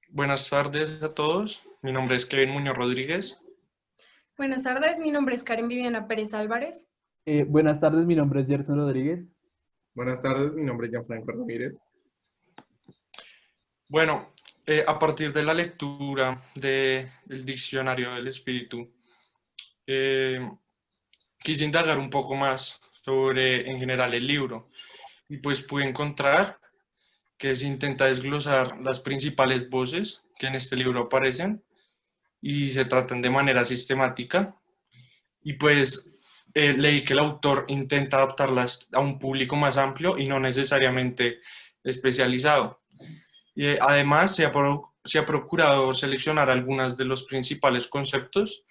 Buenas tardes a todos. Mi nombre es Kevin Muñoz Rodríguez. Buenas tardes, mi nombre es Karen Viviana Pérez Álvarez. Buenas tardes, mi nombre es Gerson Rodríguez. Buenas tardes, mi nombre es Gianfranco Ramírez. Bueno, a partir de la lectura del Diccionario del Espíritu, eh, quise indagar un poco más sobre, en general, el libro. Y pues pude encontrar que se intenta desglosar las principales voces que en este libro aparecen y se tratan de manera sistemática. Y pues leí que el autor intenta adaptarlas a un público más amplio y no necesariamente especializado. Y además se ha procurado seleccionar algunos de los principales conceptos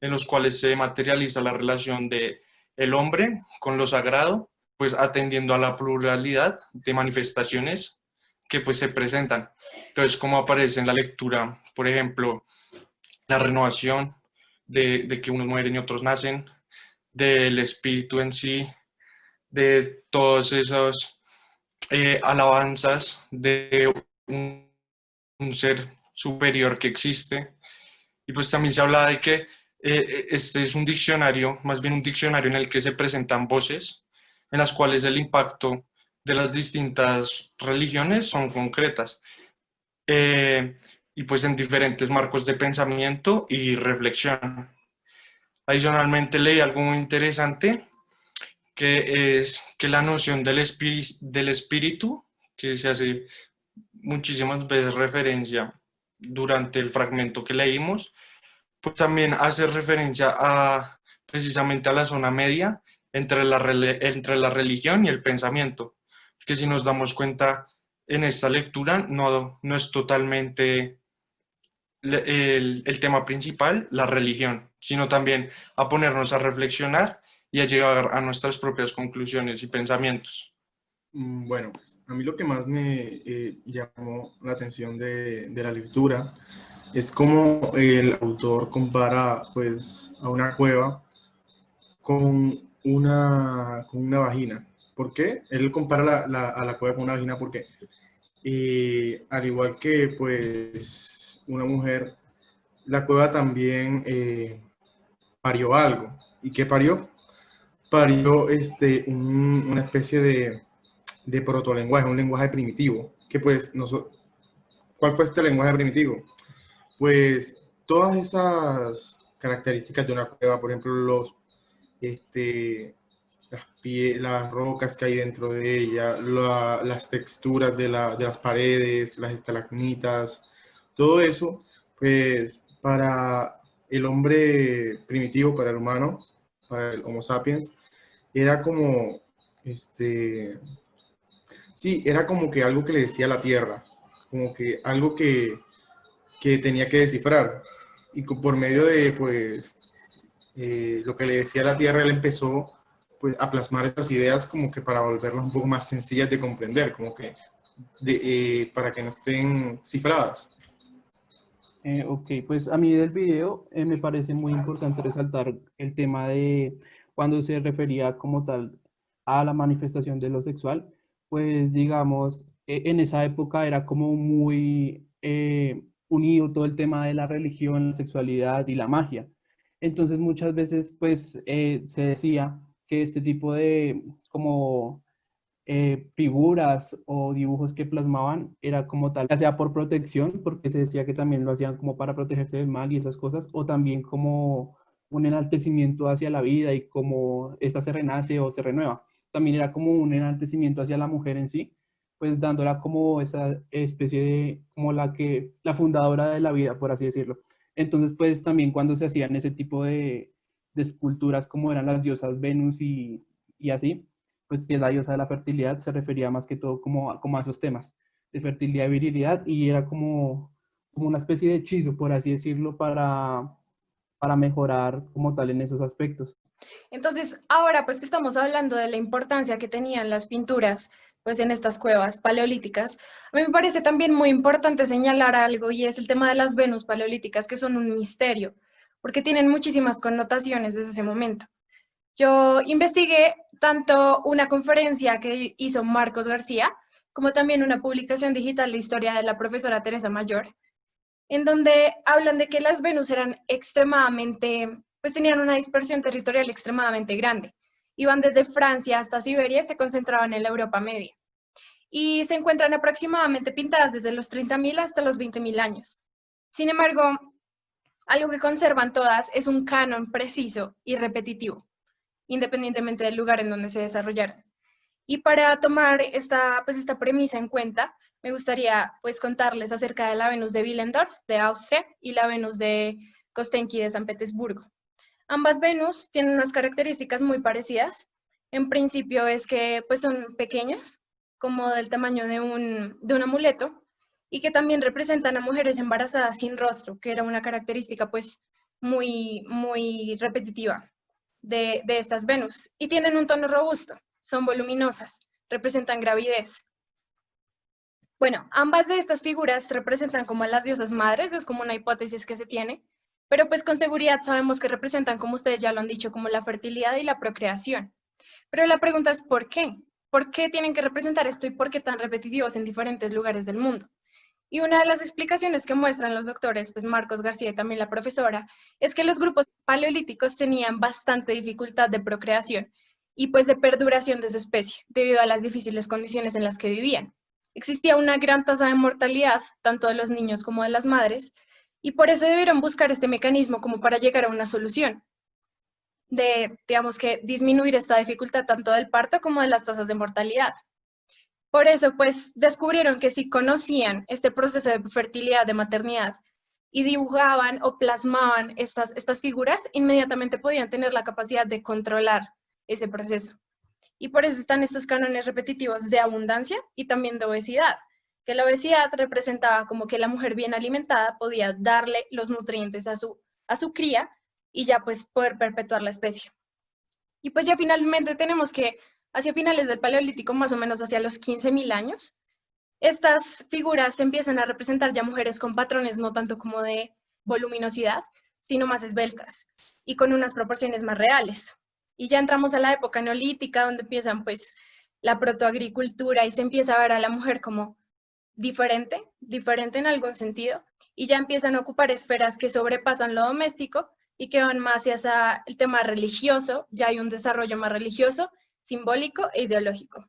en los cuales se materializa la relación de el hombre con lo sagrado, pues atendiendo a la pluralidad de manifestaciones que pues se presentan. Entonces, como aparece en la lectura, por ejemplo, la renovación de que unos mueren y otros nacen, del espíritu en sí, de todas esas alabanzas de un ser superior que existe. Y pues también se habla de que este es un diccionario, más bien un diccionario en el que se presentan voces en las cuales el impacto de las distintas religiones son concretas. Eh, y pues en diferentes marcos de pensamiento y reflexión. Adicionalmente leí algo muy interesante, que es que la noción del espíritu, que se hace muchísimas veces referencia durante el fragmento que leímos, pues también hace referencia a precisamente a la zona media entre la religión y el pensamiento, que si nos damos cuenta en esta lectura no es totalmente el tema principal, la religión, sino también a ponernos a reflexionar y a llegar a nuestras propias conclusiones y pensamientos. Bueno, pues a mí lo que más me llamó la atención de la lectura es cómo el autor compara pues a una cueva con una vagina. ¿Por qué? Él compara a la cueva con una vagina porque al igual que pues una mujer, la cueva también parió algo. ¿Y qué parió? Parió una especie de protolenguaje, un lenguaje primitivo, que pues, ¿cuál fue este lenguaje primitivo? Pues todas esas características de una cueva, por ejemplo, las rocas que hay dentro de ella, las texturas de las paredes, las estalagmitas, todo eso, pues para el hombre primitivo, para el humano, para el Homo sapiens, era como, sí, era como que algo que le decía la Tierra, como que algo que tenía que descifrar. Y por medio de, pues, lo que le decía la Tierra, él empezó, pues, a plasmar estas ideas como que para volverlas un poco más sencillas de comprender, como que para que no estén cifradas. Ok, pues a mí del video me parece muy importante resaltar el tema de cuando se refería como tal a la manifestación de lo sexual, pues digamos, en esa época era como muy unido todo el tema de la religión, la sexualidad y la magia. Entonces muchas veces pues se decía que este tipo de como figuras o dibujos que plasmaban era como tal, ya sea por protección, porque se decía que también lo hacían como para protegerse del mal y esas cosas, o también como un enaltecimiento hacia la vida y como esta se renace o se renueva. También era como un enaltecimiento hacia la mujer en sí, pues dándola como esa especie de, como la fundadora de la vida, por así decirlo. Entonces, pues también cuando se hacían ese tipo de esculturas como eran las diosas Venus y así, pues que la diosa de la fertilidad se refería más que todo como a esos temas de fertilidad y virilidad y era como una especie de hechizo, por así decirlo, para mejorar como tal en esos aspectos. Entonces, ahora pues que estamos hablando de la importancia que tenían las pinturas pues en estas cuevas paleolíticas, a mí me parece también muy importante señalar algo y es el tema de las Venus paleolíticas que son un misterio, porque tienen muchísimas connotaciones desde ese momento. Yo investigué tanto una conferencia que hizo Marcos García, como también una publicación digital de historia de la profesora Teresa Mayor. en donde hablan de que las Venus eran extremadamente, pues tenían una dispersión territorial extremadamente grande. Iban desde Francia hasta Siberia y se concentraban en la Europa media. Y se encuentran aproximadamente pintadas desde los 30.000 hasta los 20.000 años. Sin embargo, algo que conservan todas es un canon preciso y repetitivo, independientemente del lugar en donde se desarrollaron. Y para tomar esta premisa en cuenta, me gustaría pues contarles acerca de la Venus de Willendorf, de Austria, y la Venus de Kostenki, de San Petersburgo. Ambas Venus tienen unas características muy parecidas. En principio es que pues son pequeñas, como del tamaño de un amuleto, y que también representan a mujeres embarazadas sin rostro, que era una característica pues muy repetitiva de estas Venus. Y tienen un tono robusto, son voluminosas, representan gravidez. Bueno, ambas de estas figuras representan como a las diosas madres, es como una hipótesis que se tiene, pero pues con seguridad sabemos que representan, como ustedes ya lo han dicho, como la fertilidad y la procreación. Pero la pregunta es ¿por qué? ¿Por qué tienen que representar esto y por qué tan repetitivos en diferentes lugares del mundo? Y una de las explicaciones que muestran los doctores, pues Marcos García y también la profesora, es que los grupos paleolíticos tenían bastante dificultad de procreación y pues de perduración de su especie, debido a las difíciles condiciones en las que vivían. Existía una gran tasa de mortalidad, tanto de los niños como de las madres, y por eso debieron buscar este mecanismo como para llegar a una solución de, digamos que, disminuir esta dificultad tanto del parto como de las tasas de mortalidad. Por eso, pues, descubrieron que si conocían este proceso de fertilidad, de maternidad, y dibujaban o plasmaban estas figuras, inmediatamente podían tener la capacidad de controlar ese proceso. Y por eso están estos cánones repetitivos de abundancia y también de obesidad, que la obesidad representaba como que la mujer bien alimentada podía darle los nutrientes a su cría y ya pues poder perpetuar la especie. Y pues ya finalmente tenemos que hacia finales del Paleolítico, más o menos hacia los 15.000 años, estas figuras empiezan a representar ya mujeres con patrones no tanto como de voluminosidad, sino más esbeltas y con unas proporciones más reales. Y ya entramos a la época neolítica, donde empiezan pues la protoagricultura y se empieza a ver a la mujer como diferente en algún sentido, y ya empiezan a ocupar esferas que sobrepasan lo doméstico y que van más hacia el tema religioso, ya hay un desarrollo más religioso, simbólico e ideológico.